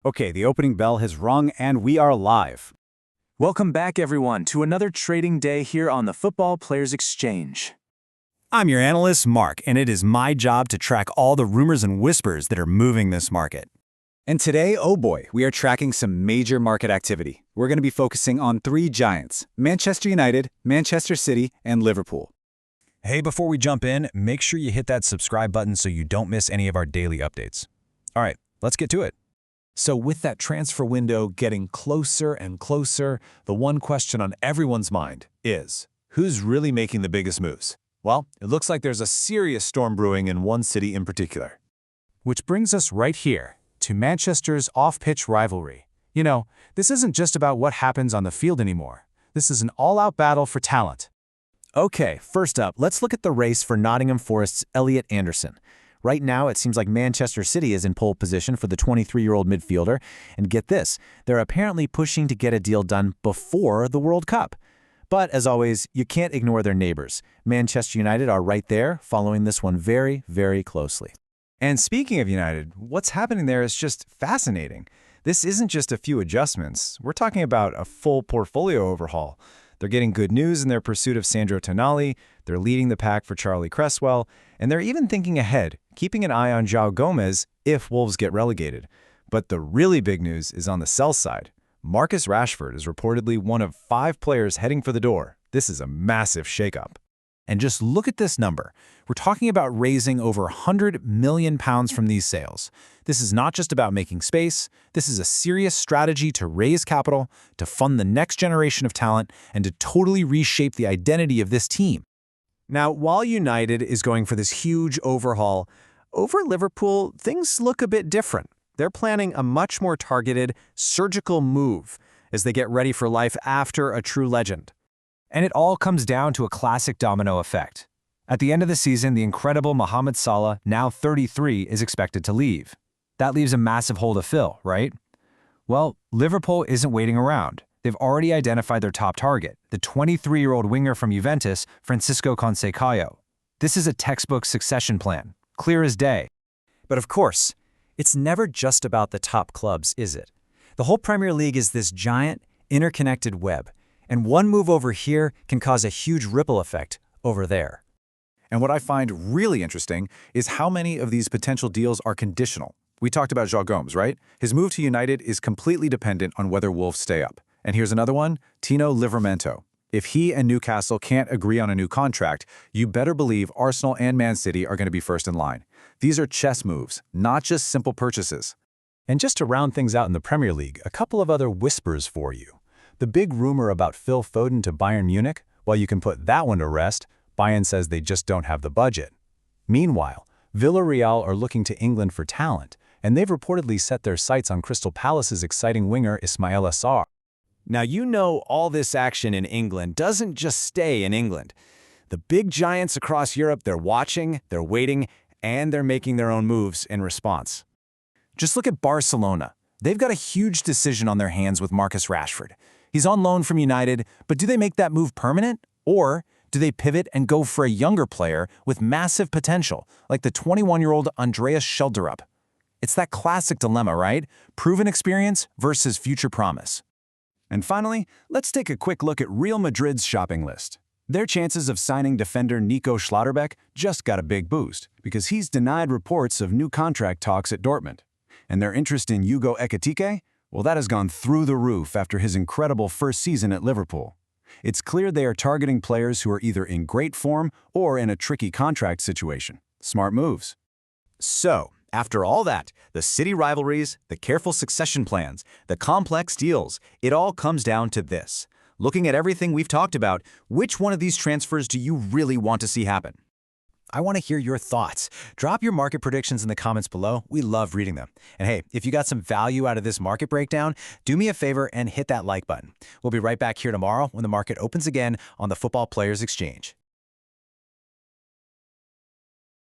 Okay, the opening bell has rung and we are live. Welcome back, everyone, to another trading day here on the Football Players Exchange. I'm your analyst, Mark, and it is my job to track all the rumors and whispers that are moving this market. And today, oh boy, we are tracking some major market activity. We're going to be focusing on three giants: Manchester United, Manchester City, and Liverpool. Hey, before we jump in, make sure you hit that subscribe button so you don't miss any of our daily updates. All right, let's get to it. So with that transfer window getting closer and closer, the one question on everyone's mind is, who's really making the biggest moves? Well, it looks like there's a serious storm brewing in one city in particular. Which brings us right here to Manchester's off-pitch rivalry. You know, this isn't just about what happens on the field anymore. This is an all-out battle for talent. Okay, first up, let's look at the race for Nottingham Forest's Elliot Anderson. Right now, it seems like Manchester City is in pole position for the 23-year-old midfielder. And get this, they're apparently pushing to get a deal done before the World Cup. But as always, you can't ignore their neighbors. Manchester United are right there, following this one very, very closely. And speaking of United, what's happening there is just fascinating. This isn't just a few adjustments. We're talking about a full portfolio overhaul. They're getting good news in their pursuit of Sandro Tonali, they're leading the pack for Charlie Cresswell, and they're even thinking ahead, keeping an eye on João Gomez if Wolves get relegated. But the really big news is on the sell side. Marcus Rashford is reportedly one of 5 players heading for the door. This is a massive shakeup. And just look at this number. We're talking about raising over £100 million from these sales. This is not just about making space. This is a serious strategy to raise capital, to fund the next generation of talent, and to totally reshape the identity of this team. Now, while United is going for this huge overhaul, over Liverpool, things look a bit different. They're planning a much more targeted, surgical move as they get ready for life after a true legend. And it all comes down to a classic domino effect. At the end of the season, the incredible Mohamed Salah, now 33, is expected to leave. That leaves a massive hole to fill, right? Well, Liverpool isn't waiting around. They've already identified their top target, the 23-year-old winger from Juventus, Francisco Conceição. This is a textbook succession plan, clear as day. But of course, it's never just about the top clubs, is it? The whole Premier League is this giant, interconnected web. And one move over here can cause a huge ripple effect over there. And what I find really interesting is how many of these potential deals are conditional. We talked about João Gomes, right? His move to United is completely dependent on whether Wolves stay up. And here's another one, Tino Livramento. If he and Newcastle can't agree on a new contract, you better believe Arsenal and Man City are going to be first in line. These are chess moves, not just simple purchases. And just to round things out in the Premier League, a couple of other whispers for you. The big rumor about Phil Foden to Bayern Munich, well, you can put that one to rest. Bayern says they just don't have the budget. Meanwhile, Villarreal are looking to England for talent, and they've reportedly set their sights on Crystal Palace's exciting winger Ismaila Sarr. Now, you know all this action in England doesn't just stay in England. The big giants across Europe, they're watching, they're waiting, and they're making their own moves in response. Just look at Barcelona. They've got a huge decision on their hands with Marcus Rashford. He's on loan from United, but do they make that move permanent? Or do they pivot and go for a younger player with massive potential, like the 21-year-old Andreas Schjelderup? It's that classic dilemma, right? Proven experience versus future promise. And finally, let's take a quick look at Real Madrid's shopping list. Their chances of signing defender Nico Schlotterbeck just got a big boost because he's denied reports of new contract talks at Dortmund. And their interest in Hugo Ekitike? Well, that has gone through the roof after his incredible first season at Liverpool. It's clear they are targeting players who are either in great form or in a tricky contract situation. Smart moves. So, after all that, the city rivalries, the careful succession plans, the complex deals, it all comes down to this. Looking at everything we've talked about, which one of these transfers do you really want to see happen? I want to hear your thoughts. Drop your market predictions in the comments below. We love reading them. And hey, if you got some value out of this market breakdown, do me a favor and hit that like button. We'll be right back here tomorrow when the market opens again on the Football Players Exchange.